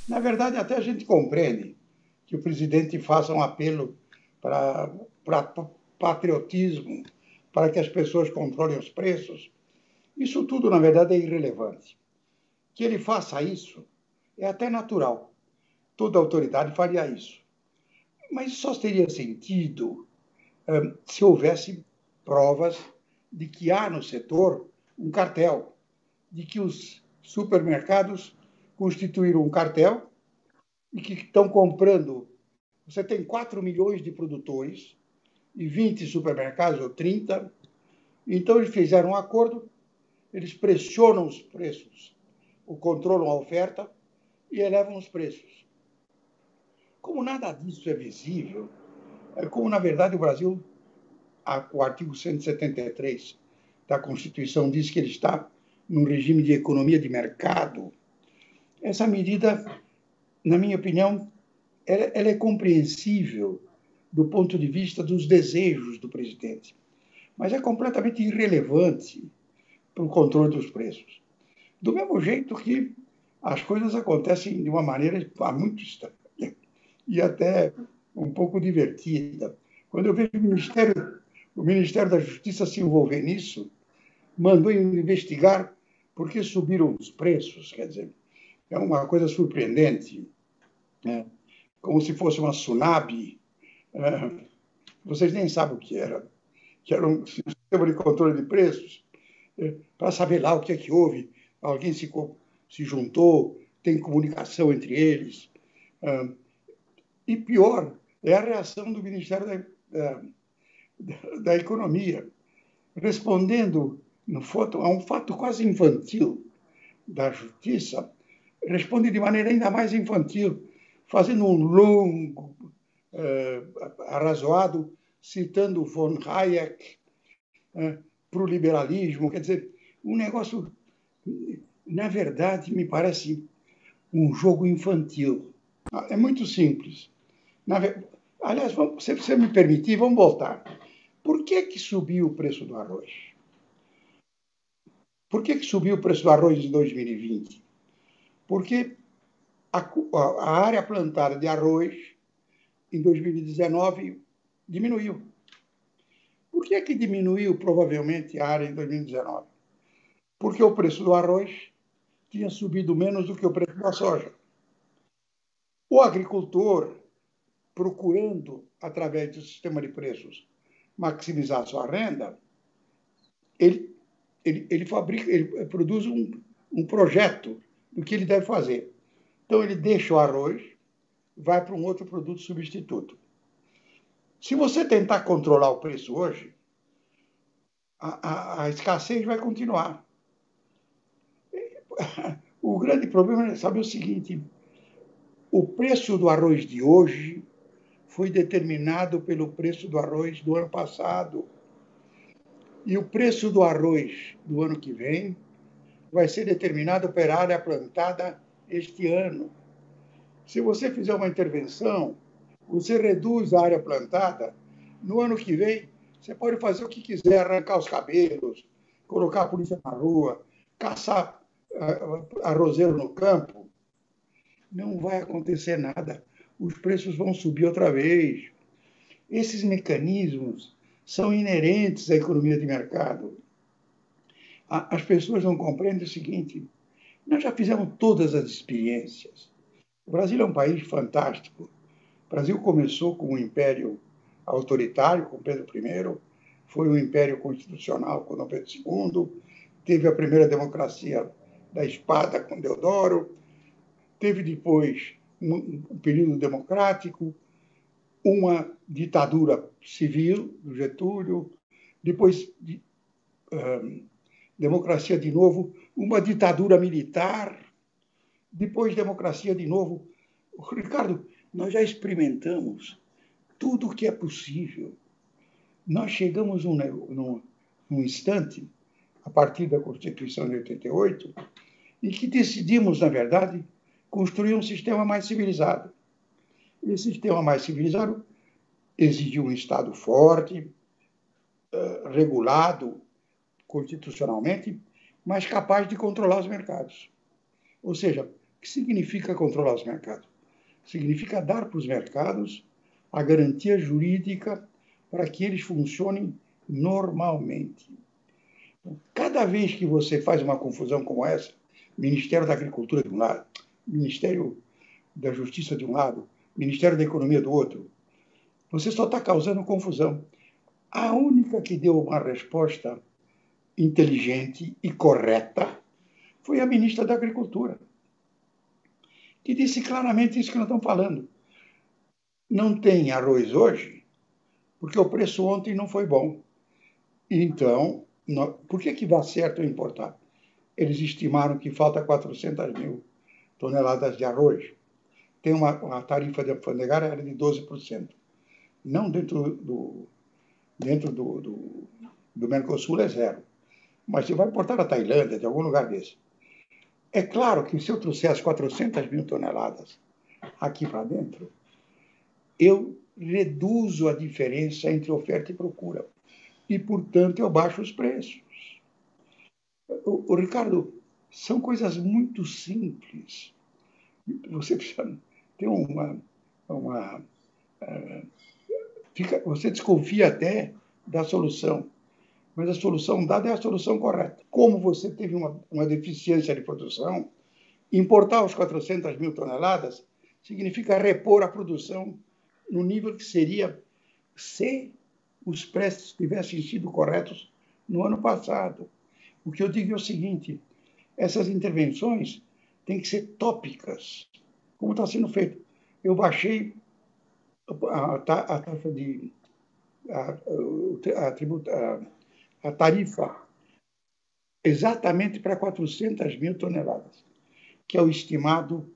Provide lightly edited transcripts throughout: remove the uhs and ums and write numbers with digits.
Na verdade, até a gente compreende que o presidente faça um apelo para patriotismo, para que as pessoas controlem os preços. Isso tudo, na verdade, é irrelevante. Que ele faça isso é até natural. Toda autoridade faria isso. Mas só teria sentido se houvesse provas de que há no setor um cartel, de que os supermercados constituíram um cartel e que estão comprando. Você tem 4 milhões de produtores e 20 supermercados, ou 30. Então, eles fizeram um acordo, eles pressionam os preços, controlam a oferta e elevam os preços. Como nada disso é visível, como, na verdade, o Brasil, o artigo 173 da Constituição diz que ele está num regime de economia de mercado, essa medida, na minha opinião, ela é compreensível do ponto de vista dos desejos do presidente, mas é completamente irrelevante para o controle dos preços. Do mesmo jeito que as coisas acontecem de uma maneira muito estranha e até um pouco divertida. Quando eu vejo o Ministério da Justiça se envolver nisso, mandou investigar por que subiram os preços. Quer dizer, é uma coisa surpreendente, né? Como se fosse uma tsunami. Vocês nem sabem o que era um sistema de controle de preços, para saber lá o que é que houve. Alguém se juntou, tem comunicação entre eles. E pior é a reação do Ministério da Economia, respondendo a um fato quase infantil da Justiça, responde de maneira ainda mais infantil, fazendo um longo arrazoado, citando von Hayek para o liberalismo. Quer dizer, um negócio, na verdade, me parece um jogo infantil. É muito simples. Aliás, se você me permitir, vamos voltar. Por que subiu o preço do arroz? Por que subiu o preço do arroz em 2020? Porque a área plantada de arroz em 2019 diminuiu. Por que diminuiu provavelmente a área em 2019? Porque o preço do arroz tinha subido menos do que o preço da soja. O agricultor, procurando, através do sistema de preços, maximizar a sua renda, ele produz um projeto do que ele deve fazer. Então, ele deixa o arroz, vai para um outro produto substituto. Se você tentar controlar o preço hoje, a escassez vai continuar. O grande problema é saber o seguinte: o preço do arroz de hoje foi determinado pelo preço do arroz do ano passado. E o preço do arroz do ano que vem vai ser determinado pela área plantada este ano. Se você fizer uma intervenção, você reduz a área plantada, no ano que vem, você pode fazer o que quiser, arrancar os cabelos, colocar a polícia na rua, caçar arrozeiro no campo. Não vai acontecer nada. Os preços vão subir outra vez. Esses mecanismos são inerentes à economia de mercado. As pessoas não compreendem o seguinte: nós já fizemos todas as experiências. O Brasil é um país fantástico. O Brasil começou com um império autoritário, com Pedro I, foi um império constitucional com Dom Pedro II, teve a primeira democracia da espada com Deodoro, teve depois um período democrático, uma ditadura civil do Getúlio, depois democracia de novo, uma ditadura militar, depois democracia de novo. Ricardo, nós já experimentamos tudo o que é possível. Nós chegamos num instante, a partir da Constituição de 88, em que decidimos, na verdade, construir um sistema mais civilizado. Esse sistema mais civilizado exigiu um Estado forte, regulado constitucionalmente, mas capaz de controlar os mercados. Ou seja, O que significa controlar os mercados? Significa dar para os mercados a garantia jurídica para que eles funcionem normalmente. Cada vez que você faz uma confusão como essa, Ministério da Agricultura de um lado, Ministério da Justiça de um lado, Ministério da Economia do outro, você só está causando confusão. A única que deu uma resposta inteligente e correta foi a ministra da Agricultura, que disse claramente isso que nós estamos falando. Não tem arroz hoje, porque o preço ontem não foi bom. Então, por que vai certo importar? Eles estimaram que falta 400 mil toneladas de arroz. Tem uma tarifa de alfandegária de 12%. Não dentro do Mercosul é zero. Mas você vai importar da Tailândia, de algum lugar desse. É claro que se eu trouxer as 400 mil toneladas aqui para dentro, eu reduzo a diferença entre oferta e procura. E, portanto, eu baixo os preços. O Ricardo, são coisas muito simples. Você precisa ter você desconfia até da solução, mas a solução dada é a solução correta. Como você teve uma deficiência de produção, importar os 400 mil toneladas significa repor a produção no nível que seria se os preços tivessem sido corretos no ano passado. O que eu digo é o seguinte, essas intervenções têm que ser tópicas, como está sendo feito. Eu baixei a taxa de a tarifa exatamente para 400 mil toneladas, que é o estimado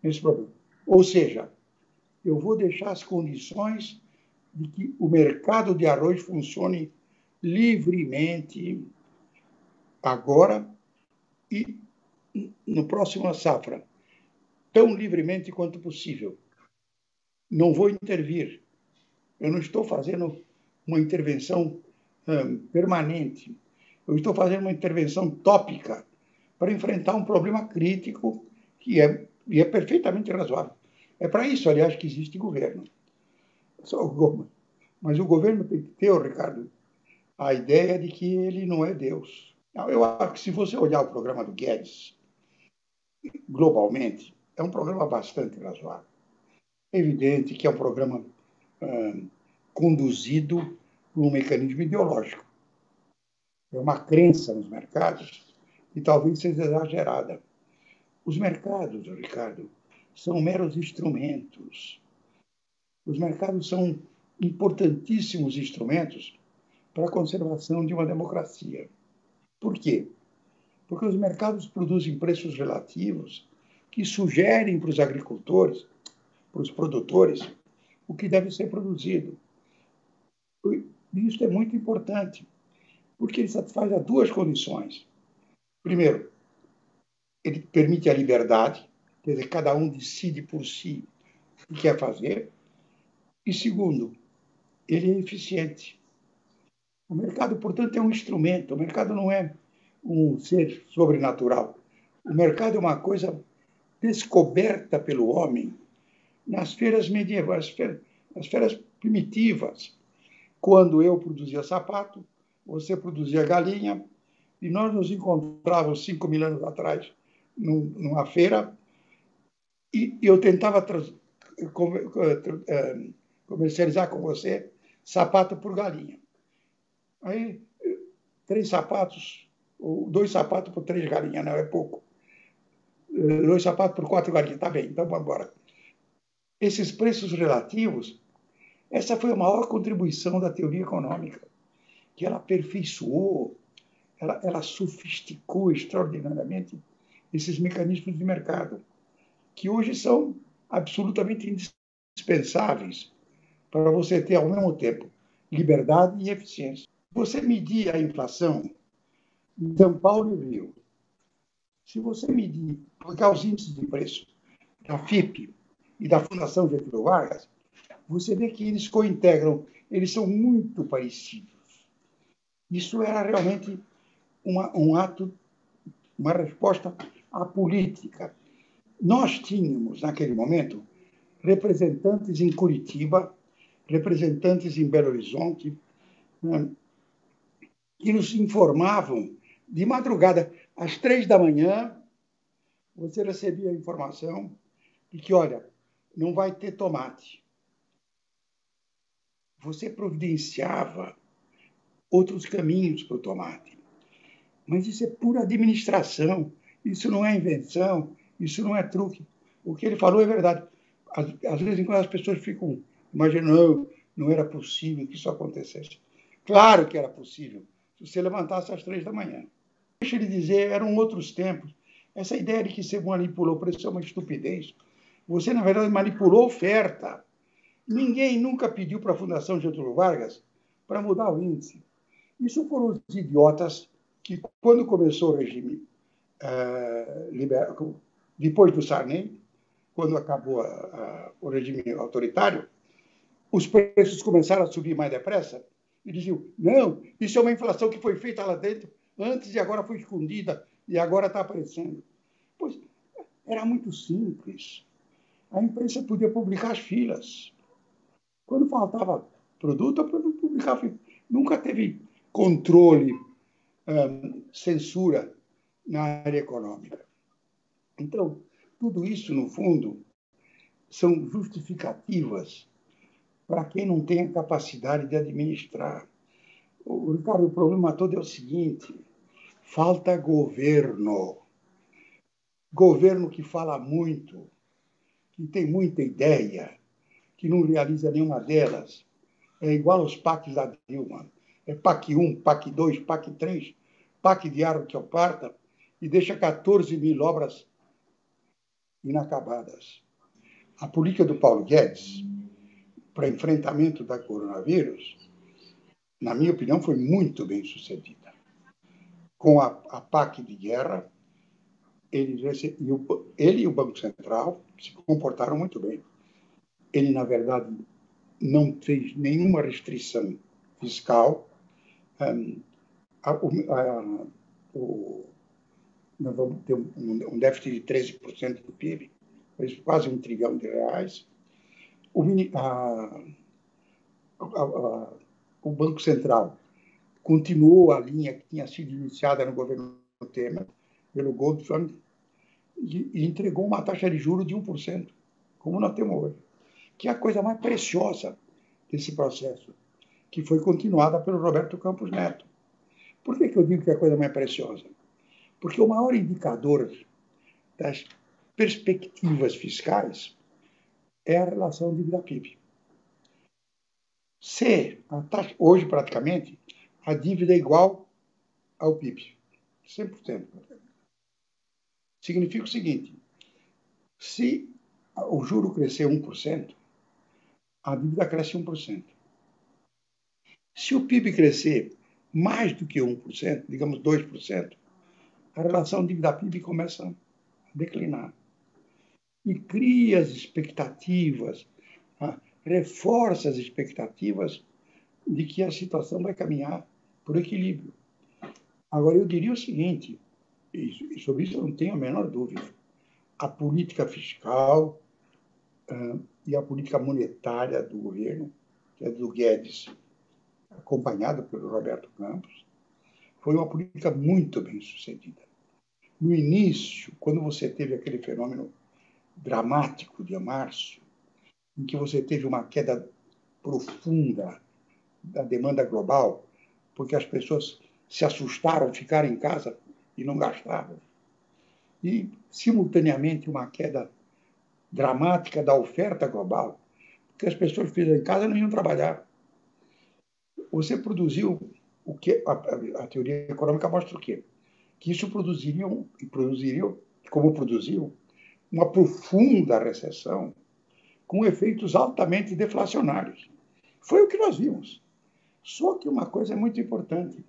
nesse problema. Ou seja, eu vou deixar as condições de que o mercado de arroz funcione livremente agora e no próximo safra, tão livremente quanto possível. Não vou intervir. Eu não estou fazendo uma intervenção permanente. Eu estou fazendo uma intervenção tópica para enfrentar um problema crítico que é perfeitamente razoável. É para isso, aliás, que existe governo. Mas o governo tem que ter, Ricardo, a ideia de que ele não é Deus. Eu acho que se você olhar o programa do Guedes, globalmente, é um programa bastante razoável. É evidente que é um programa conduzido por um mecanismo ideológico. É uma crença nos mercados que talvez seja exagerada. Os mercados, Ricardo, são meros instrumentos. Os mercados são importantíssimos instrumentos para a conservação de uma democracia. Por quê? Porque os mercados produzem preços relativos que sugerem para os agricultores, para os produtores, o que deve ser produzido. E isso é muito importante, porque ele satisfaz a duas condições. Primeiro, ele permite a liberdade, quer dizer, cada um decide por si o que quer fazer. E segundo, ele é eficiente. O mercado, portanto, é um instrumento. O mercado não é um ser sobrenatural. O mercado é uma coisa descoberta pelo homem nas feiras medievais, nas feiras primitivas, quando eu produzia sapato, você produzia galinha, e nós nos encontrávamos 5.000 anos atrás numa feira, e eu tentava comercializar com você sapato por galinha. Aí, 3 sapatos, ou 2 sapatos por 3 galinhas, não é pouco. 2 sapatos por 4 galinhas, tá bem, então vamos embora. Esses preços relativos, essa foi a maior contribuição da teoria econômica, que ela aperfeiçoou, ela sofisticou extraordinariamente esses mecanismos de mercado, que hoje são absolutamente indispensáveis para você ter, ao mesmo tempo, liberdade e eficiência. Você medir a inflação em São Paulo e Rio. Se você medir, colocar os índices de preço da FIPE e da Fundação Getúlio Vargas, você vê que eles cointegram, eles são muito parecidos. Isso era realmente um ato, uma resposta à política. Nós tínhamos, naquele momento, representantes em Curitiba, representantes em Belo Horizonte, né, que nos informavam de madrugada, às 3 da manhã, você recebia a informação de que, olha, não vai ter tomate. Você providenciava outros caminhos para o tomate. Mas isso é pura administração, isso não é invenção, isso não é truque. O que ele falou é verdade. Às vezes, quando as pessoas ficam imaginando, não era possível que isso acontecesse. Claro que era possível, se você levantasse às 3 da manhã. Deixa ele dizer, eram outros tempos. Essa ideia de que você manipulou o preço é uma estupidez. Você, na verdade, manipulou a oferta. Ninguém nunca pediu para a Fundação Getúlio Vargas para mudar o índice. Isso foram os idiotas que, quando começou o regime, depois do Sarney, quando acabou o regime autoritário, os preços começaram a subir mais depressa e diziam, não, isso é uma inflação que foi feita lá dentro antes e agora foi escondida e agora está aparecendo. Pois era muito simples. A imprensa podia publicar as filas. Quando faltava produto, a produto publicava. Nunca teve controle, censura na área econômica. Então, tudo isso, no fundo, são justificativas para quem não tem a capacidade de administrar. Ricardo, o problema todo é o seguinte: falta governo. Governo que fala muito, que tem muita ideia, que não realiza nenhuma delas. É igual aos PACs da Dilma. É PAC 1, PAC 2, PAC 3, PAC de árvore que aparta, e deixa 14 mil obras inacabadas. A política do Paulo Guedes para enfrentamento da coronavírus, na minha opinião, foi muito bem sucedida. Com a PAC de guerra, ele e o Banco Central se comportaram muito bem. Ele, na verdade, não fez nenhuma restrição fiscal. Nós vamos ter um déficit de 13% do PIB, quase R$1 trilhão. O Banco Central continuou a linha que tinha sido iniciada no governo Temer, pelo Goldfund, e entregou uma taxa de juros de 1%, como nós temos hoje, que é a coisa mais preciosa desse processo, que foi continuada pelo Roberto Campos Neto. Por que eu digo que é a coisa mais preciosa? Porque o maior indicador das perspectivas fiscais é a relação dívida-PIB. Hoje, praticamente, a dívida é igual ao PIB, 100%. Significa o seguinte: se o juro crescer 1%, a dívida cresce 1%. Se o PIB crescer mais do que 1%, digamos 2%, a relação dívida-PIB começa a declinar. E cria as expectativas, reforça as expectativas de que a situação vai caminhar por equilíbrio. Agora, eu diria o seguinte, e sobre isso eu não tenho a menor dúvida: a política fiscal e a política monetária do governo, que é do Guedes, acompanhado pelo Roberto Campos, foi uma política muito bem sucedida. No início, quando você teve aquele fenômeno dramático de março, em que você teve uma queda profunda da demanda global, porque as pessoas se assustaram, ficaram em casa e não gastavam. E, simultaneamente, uma queda dramática da oferta global, porque as pessoas que ficam em casa não iam trabalhar. Você produziu o que a teoria econômica mostra o quê? Que isso produziria, como produziu, uma profunda recessão com efeitos altamente deflacionários. Foi o que nós vimos. Só que uma coisa é muito importante.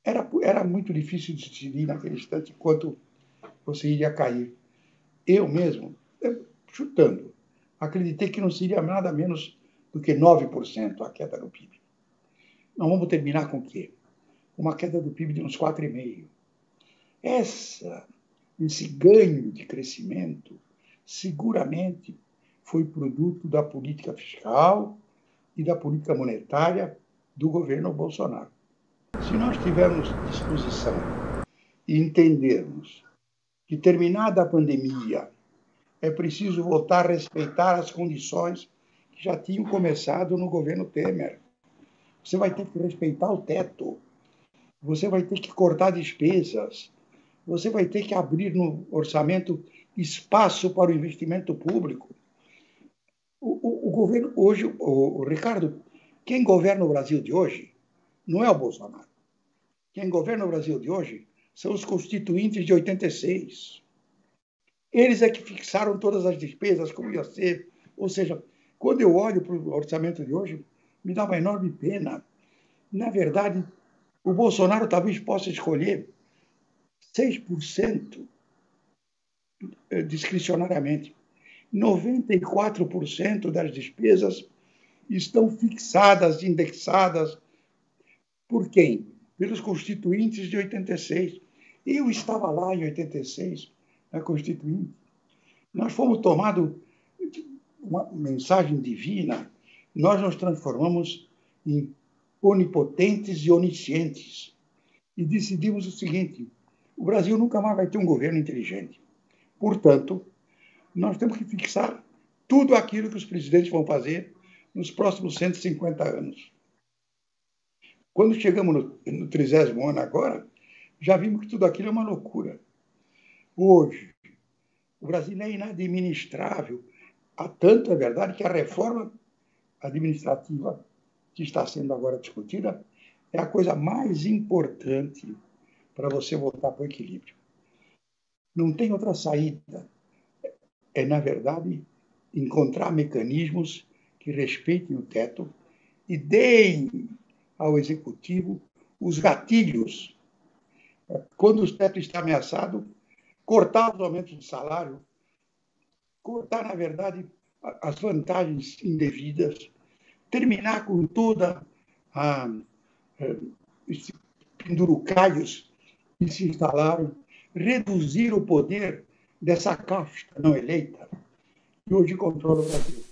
Era muito difícil de decidir naquele instante quanto você iria cair. Eu mesmo, chutando, acreditei que não seria nada menos do que 9% a queda do PIB. Nós vamos terminar com o quê? Uma queda do PIB de uns 4,5%. Essa esse ganho de crescimento seguramente foi produto da política fiscal e da política monetária do governo Bolsonaro. Se nós tivermos disposição e entendermos que, terminada a pandemia, é preciso voltar a respeitar as condições que já tinham começado no governo Temer. Você vai ter que respeitar o teto, você vai ter que cortar despesas, você vai ter que abrir no orçamento espaço para o investimento público. O governo hoje, o Ricardo, quem governa o Brasil de hoje não é o Bolsonaro. Quem governa o Brasil de hoje são os constituintes de 86. Eles é que fixaram todas as despesas, como ia ser. Ou seja, quando eu olho para o orçamento de hoje, me dá uma enorme pena. Na verdade, o Bolsonaro talvez possa escolher 6% discricionariamente. 94% das despesas estão fixadas, indexadas. Por quem? Pelos constituintes de 86. Eu estava lá em 86, na Constituinte. Nós fomos tomados uma mensagem divina, nós nos transformamos em onipotentes e oniscientes. E decidimos o seguinte: o Brasil nunca mais vai ter um governo inteligente. Portanto, nós temos que fixar tudo aquilo que os presidentes vão fazer nos próximos 150 anos. Quando chegamos no 30º ano agora, já vimos que tudo aquilo é uma loucura. Hoje, o Brasil é inadministrável. Há tanto, é verdade, que a reforma administrativa que está sendo agora discutida é a coisa mais importante para você voltar para o equilíbrio. Não tem outra saída. É, na verdade, encontrar mecanismos que respeitem o teto e deem ao Executivo os gatilhos. Quando o teto está ameaçado, cortar os aumentos de salário, cortar, na verdade, as vantagens indevidas, terminar com toda esses pendurucalhos que se instalaram, reduzir o poder dessa casta não eleita que hoje controla o Brasil.